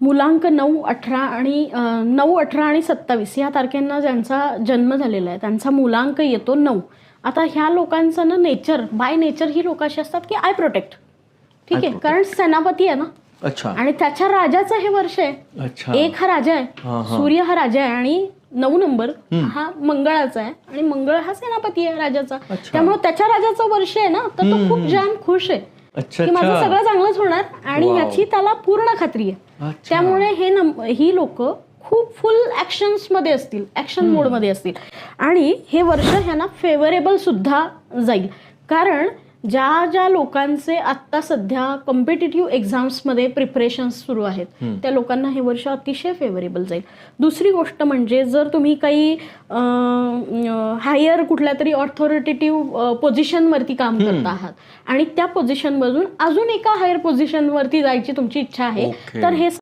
मुलांक 9, 18 आणि 9, 18 आणि 27 या तारखेंना ज्यांचा जन्म झालेला आहे त्यांचा मुलांक येतो 9. आता ह्या लोकांचं ना नेचर, बाय नेचर ही लोक अशी असतात की आय प्रोटेक्ट. ठीक आहे, कारण सेनापती आहे ना. अच्छा. आणि त्याच्या राजाचं हे वर्ष आहे. अच्छा. 1 हा राजा आहे, सूर्य हा राजा आहे आणि 9 नंबर हा मंगळाचा आहे आणि मंगळ हा सेनापती आहे राजाचा. त्यामुळे त्याच्या राजाचं वर्ष आहे ना, तर तो खूप जाम खुश आहे की माझं सगळं चांगलंच होणार आणि याची त्याला पूर्ण खात्री आहे. त्यामुळे ही लोक खूप फुल ऍक्शन्स मध्ये असतील, ऍक्शन मोड मध्ये असतील आणि हे वर्ष ह्यांना फेवरेबल सुद्धा जाईल. कारण ज्या ज्या लोकांचे आत्ता सध्या कॉम्पिटिटिव्ह एक्झाम्समध्ये प्रिपरेशन्स सुरू आहेत त्या लोकांना हे वर्ष अतिशय फेवरेबल जाईल. दुसरी गोष्ट म्हणजे जर तुम्ही काही हायर कुठल्या तरी ऑथॉरिटेटिव्ह पोझिशनवरती काम करत आहात आणि त्या पोझिशनमधून अजून एका हायर पोझिशनवरती जायची तुमची इच्छा आहे तर हे